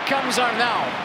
comes Arnau.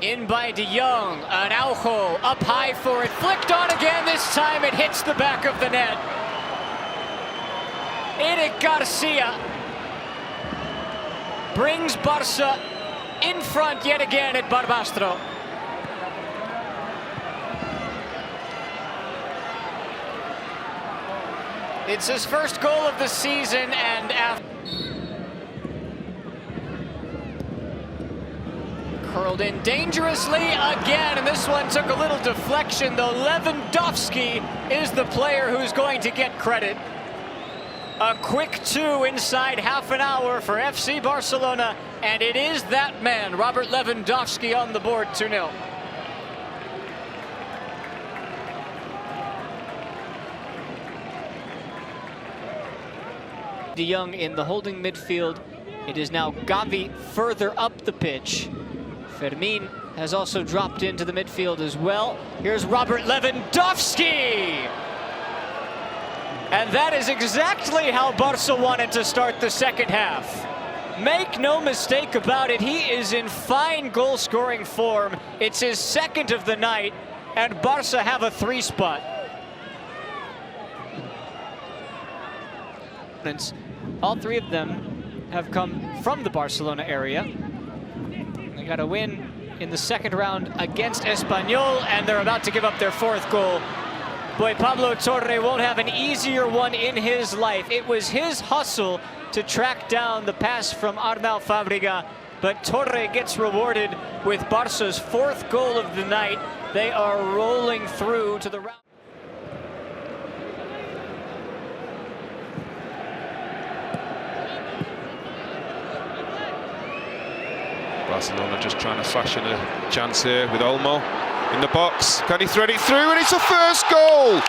In by De Jong, Araujo up high for it, flicked on again, this time it hits the back of the net. Eric Garcia brings Barça in front yet again at Barbastro. It's his first goal of the season, and after curled in dangerously again, and this one took a little deflection, though Lewandowski is the player who's going to get credit. A quick 2 inside half an hour for FC Barcelona, and it is that man, Robert Lewandowski, on the board, 2-0. De Jong in the holding midfield. It is now Gavi further up the pitch. Fermin has also dropped into the midfield as well. Here's Robert Lewandowski! And that is exactly how Barca wanted to start the second half. Make no mistake about it, he is in fine goal-scoring form. It's his second of the night, and Barca have a 3-spot. All 3 of them have come from the Barcelona area. They got a win in the second round against Espanyol, and they're about to give up their 4th goal. Boy, Pablo Torre won't have an easier one in his life. It was his hustle to track down the pass from Arnau Fábrega, but Torre gets rewarded with Barca's 4th goal of the night. They are rolling through to the round. Barcelona just trying to fashion a chance here with Olmo in the box. Can he thread it through? And it's a first goal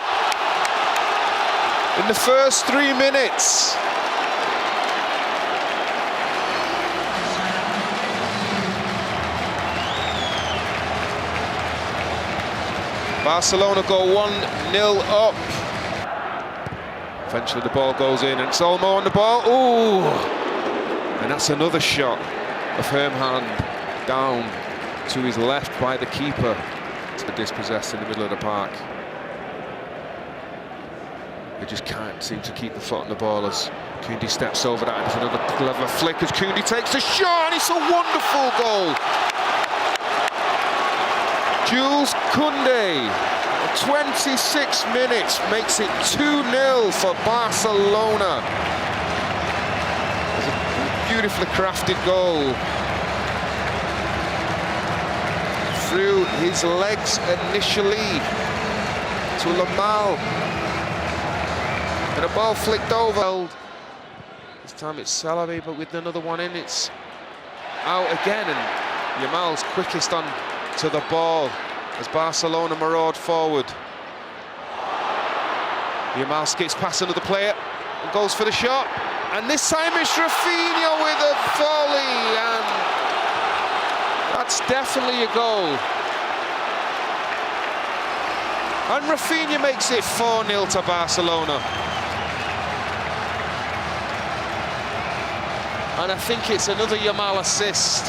in the first 3 minutes. Barcelona go 1-0 up. Eventually the ball goes in, and it's Olmo on the ball. Ooh! And that's another shot of firm hand down to his left by the keeper. It's dispossessed in the middle of the park. They just can't seem to keep the foot on the ball as Koundé steps over that. It's another clever flick as Koundé takes a shot, and it's a wonderful goal. Jules Koundé, 26 minutes, makes it 2-0 for Barcelona. Beautifully crafted goal through his legs initially to Lamal, and a ball flicked over. This time it's Salavi, but with another one in, it's out again, and Yamal's quickest on to the ball as Barcelona maraud forward. Yamal skips past another player and goes for the shot. And this time it's Rafinha with a volley, and that's definitely a goal. And Rafinha makes it 4-0 to Barcelona. And I think it's another Yamal assist.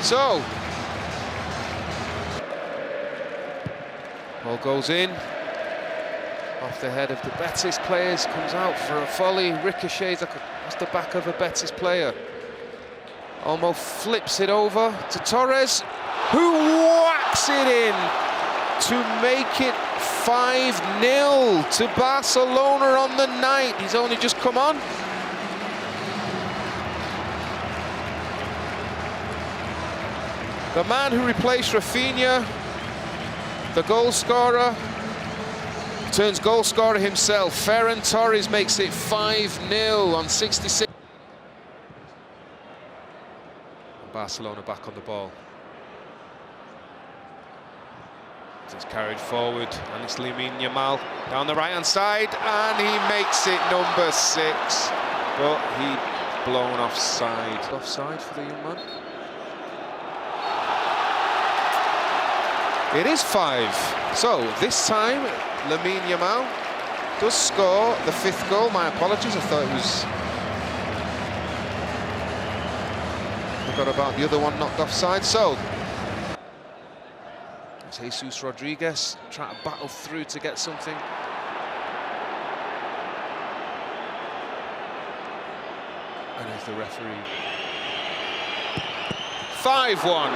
So, ball goes in. Off the head of the Betis players, comes out for a volley, ricochets across the back of a Betis player. Olmo flips it over to Torres, who whacks it in to make it 5-0 to Barcelona on the night. He's only just come on. The man who replaced Rafinha, the goal scorer, turns goal scorer himself. Ferran Torres makes it 5-0 on 66. Barcelona back on the ball. It's carried forward, and it's Lamine Yamal down the right-hand side, and he makes it number 6. But he blown offside. Offside for the young man. It is 5. So this time Lamine Yamal does score the 5th goal. My apologies, I thought it was... Forgot about the other one knocked offside. So, Jesus Rodriguez trying to battle through to get something. And if the referee... 5-1.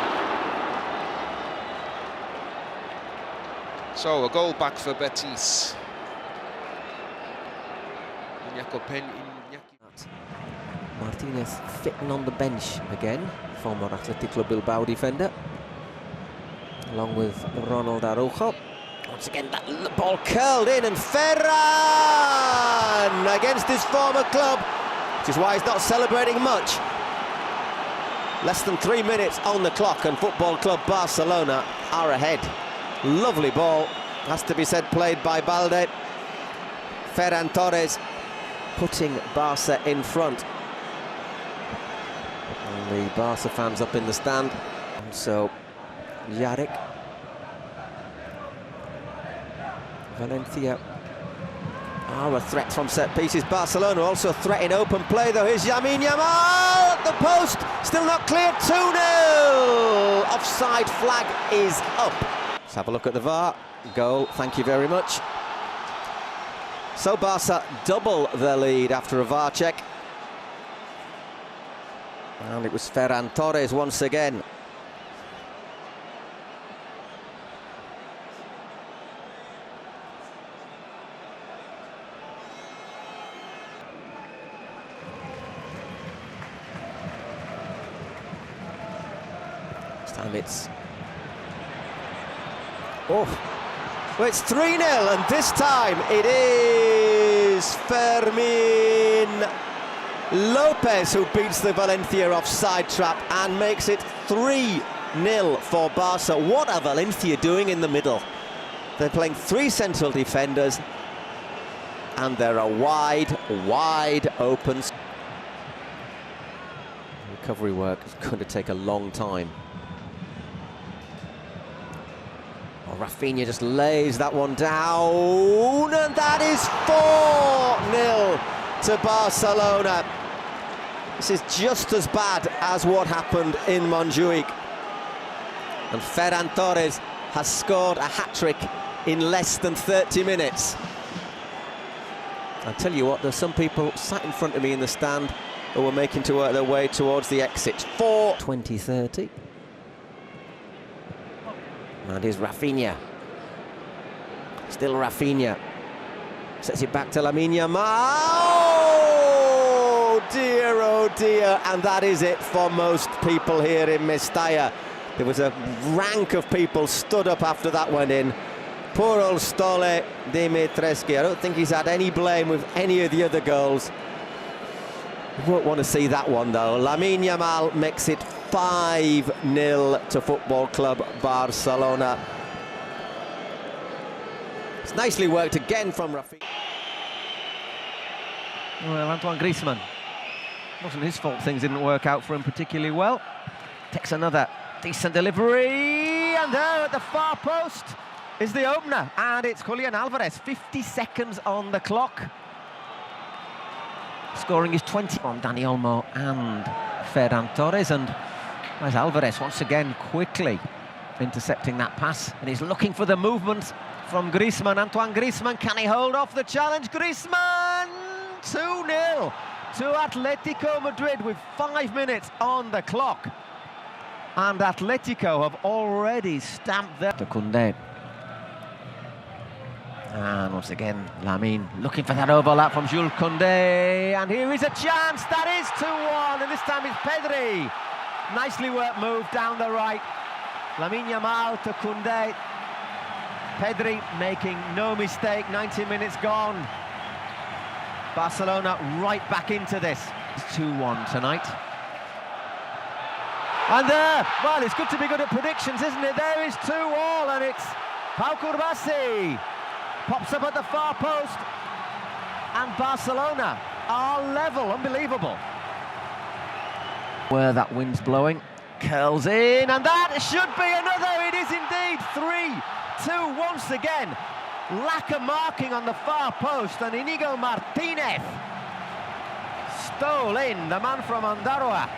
So, a goal back for Betis. Martinez fitting on the bench again, former Atletico Bilbao defender, along with Ronald Araujo. Once again, that ball curled in, and Ferran against his former club, which is why he's not celebrating much. Less than 3 minutes on the clock, and Football Club Barcelona are ahead. Lovely ball, has to be said, played by Balde. Ferran Torres putting Barca in front. And the Barca fans up in the stand. And so, Yarek. Valencia are a threat from set pieces. Barcelona also a threat in open play, though. Here's Lamine Yamal at the post. Still not clear. 2-0. Offside flag is up. Let's have a look at the VAR. Goal, thank you very much. So Barca double their lead after a VAR check. And it was Ferran Torres once again. This time it's... Oh! Well, it's 3-0, and this time it is Fermin Lopez who beats the Valencia offside trap and makes it 3-0 for Barca. What are Valencia doing in the middle? They're playing 3 central defenders, and they're a wide open. Recovery work is going to take a long time. Rafinha just lays that one down, and that is 4-0 to Barcelona. This is just as bad as what happened in Montjuic. And Ferran Torres has scored a hat-trick in less than 30 minutes. I'll tell you what, there's some people sat in front of me in the stand who were making their way towards the exit. 20-30. And here's Rafinha. Still Rafinha. Sets it back to Lamine Yamal. Oh dear, and that is it for most people here in Mestalla. There was a rank of people stood up after that went in. Poor old Stole Dimitrescu. I don't think he's had any blame with any of the other goals. You won't want to see that one though. Lamine Yamal makes it 5-0 to Football Club Barcelona. It's nicely worked again from Rafinha. Well, Antoine Griezmann. Wasn't his fault things didn't work out for him particularly well. Takes another decent delivery, and there at the far post is the opener, and it's Julian Alvarez. 50 seconds on the clock. Scoring his 20 on Dani Olmo and Ferran Torres, and there's Alvarez once again quickly intercepting that pass, and he's looking for the movement from Griezmann. Antoine Griezmann, can he hold off the challenge? Griezmann! 2-0 to Atletico Madrid with 5 minutes on the clock. And Atletico have already stamped their... To Koundé. And once again, Lamine looking for that overlap from Jules Koundé. And here is a chance, that is 2-1, and this time it's Pedri. Nicely worked move down the right. Lamine Yamal to Koundé. Pedri making no mistake, 90 minutes gone. Barcelona right back into this. 2-1 tonight. And there, well, it's good to be good at predictions, isn't it? There is 2-2, and it's Pau Curbasi. Pops up at the far post, and Barcelona are level. Unbelievable. Where that wind's blowing, curls in, and that should be another. It is indeed 3-2 once again. lack of marking on the far post, and Inigo Martinez stole in, the man from Andaroa.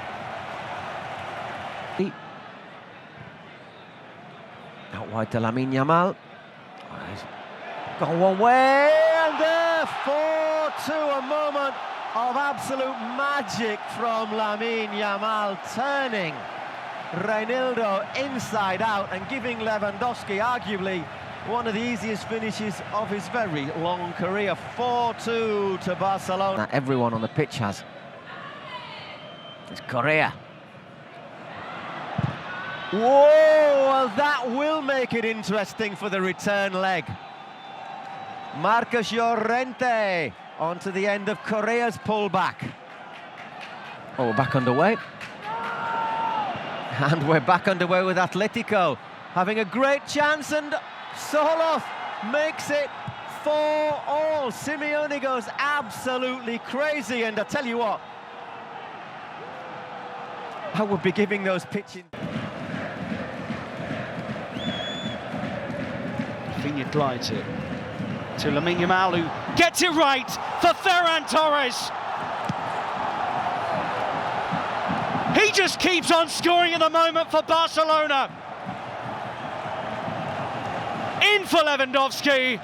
Out wide to Lamine Yamal. Go away, and there, 4-2, a moment of absolute magic from Lamine Yamal, turning Reinildo inside out and giving Lewandowski arguably one of the easiest finishes of his very long career. 4-2 to Barcelona. That everyone on the pitch has. It's Correa. Whoa, well, that will make it interesting for the return leg. Marcos Llorente onto the end of Correa's pullback. Oh, we're back underway. And we're back underway with Atletico having a great chance, and Soloth makes it 4-4. Simeone goes absolutely crazy, and I tell you what, I would be giving those pitching. Rafinha glides it to Lamine Yamal, who gets it right for Ferran Torres. He just keeps on scoring at the moment for Barcelona. In for Lewandowski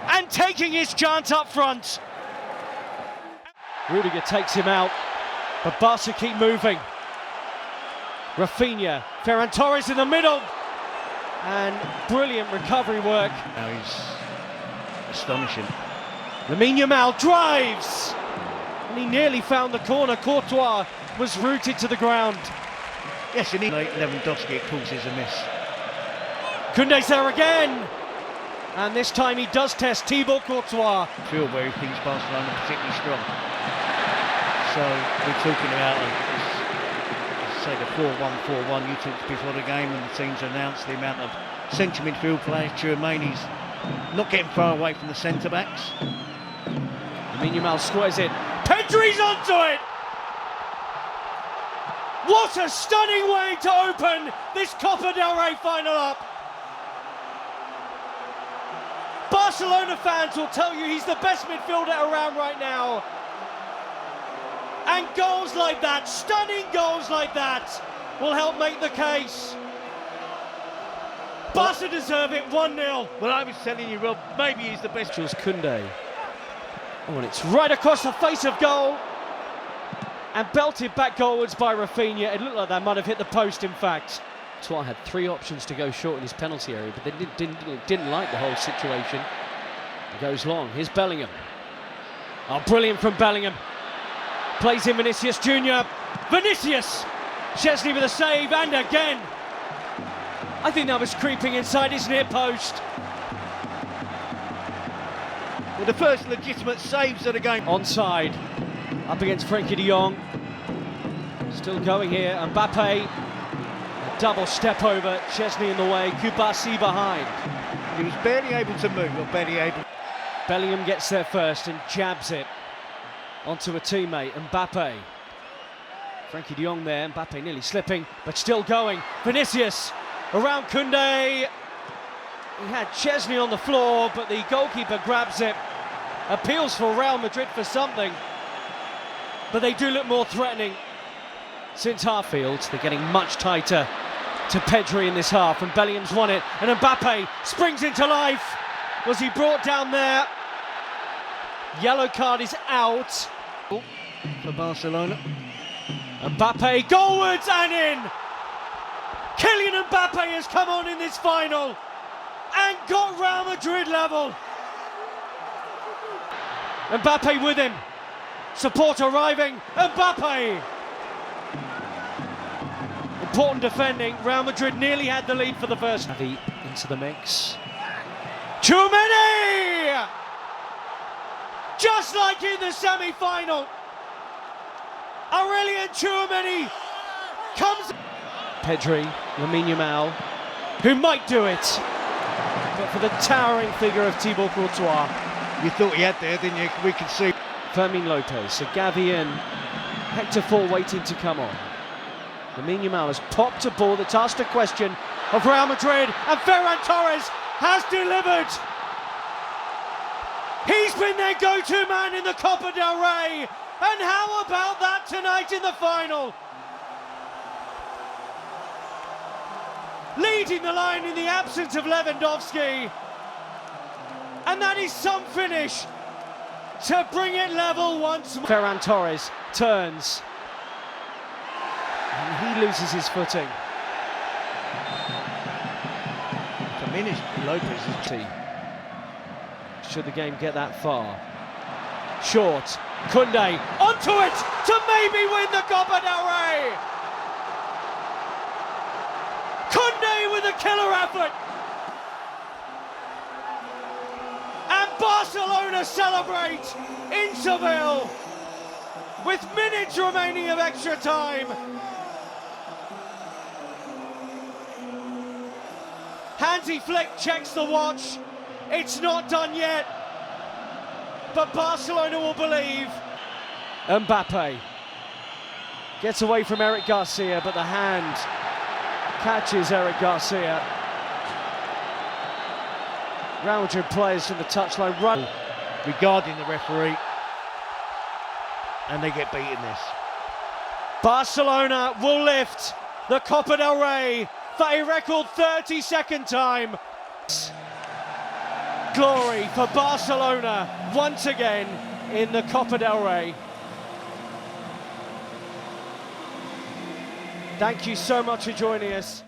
and taking his chance up front. Rudiger takes him out, but Barca keep moving. Rafinha, Ferran Torres in the middle, and brilliant recovery work. Now he's astonishing. Lamine Yamal drives, and he nearly found the corner. Courtois was rooted to the ground. Yes, and Lewandowski, it causes a miss. Koundé's there again, and this time he does test Thibaut Courtois. Field where he thinks Barcelona are particularly strong. So we're talking about, say, the 4-1-4-1 you talked before the game, and the teams announced the amount of centre midfield players. Tchouaméni's not getting far away from the centre backs. Lamine Yamal squares it. Pedri's onto it. What a stunning way to open this Copa del Rey final up. Barcelona fans will tell you he's the best midfielder around right now. And goals like that, stunning goals like that, will help make the case. Barca deserve it, 1-0. Well, I was telling you, Rob, maybe he's the best. Was Koundé. Oh, and it's right across the face of goal. And belted back goalwards by Rafinha. It looked like that might have hit the post, in fact. Courtois had 3 options to go short in his penalty area, but they didn't like the whole situation. It goes long. Here's Bellingham. Oh, brilliant from Bellingham. Plays in Vinicius Jr. Vinicius! Szczesny with a save, and again. I think that was creeping inside his near post. Well, the first legitimate saves of the game. Onside. Up against Frenkie de Jong. Still going here. Mbappe. A double step over. Szczesny in the way. Kubasi behind. He was barely able to move, or barely able. Bellingham gets there first and jabs it onto a teammate. Mbappe. Frenkie de Jong there. Mbappe nearly slipping, but still going. Vinicius around Koundé. He had Szczesny on the floor, but the goalkeeper grabs it. Appeals for Real Madrid for something. But they do look more threatening since half field. They're getting much tighter to Pedri in this half, and Bellingham's won it, and Mbappe springs into life. Was he brought down there? Yellow card is out For Barcelona. Mbappe goalwards and in. Kylian Mbappe has come on in this final and got Real Madrid level. Mbappe with him. Support arriving. Mbappe. Important defending. Real Madrid nearly had the lead for the first. Xavi into the mix. Tchouaméni! Just like in the semi-final. Aurélien Tchouaméni comes. Pedri, Lamine Yamal, who might do it, but for the towering figure of Thibaut Courtois. You thought he had there, didn't you? We can see. Fermin Lopez, so Gavi in, Hector Fall waiting to come on. Lamine Yamal has popped a ball that's asked a question of Real Madrid, and Ferran Torres has delivered. He's been their go-to man in the Copa del Rey. And how about that tonight in the final? Leading the line in the absence of Lewandowski. And that is some finish to bring it level once more. Ferran Torres turns. And he loses his footing. Diminished Lopez's team. Should the game get that far? Short. Koundé onto it to maybe win the Copa del Rey. Koundé with a killer effort. And Barcelona celebrate in Seville with minutes remaining of extra time. Hansi Flick checks the watch. It's not done yet, but Barcelona will believe. Mbappe gets away from Eric Garcia, but the hand catches Eric Garcia. Real Madrid players from the touchline run. regarding the referee, and they get beaten this. Barcelona will lift the Copa del Rey for a record 32nd time. Glory for Barcelona once again in the Copa del Rey. Thank you so much for joining us.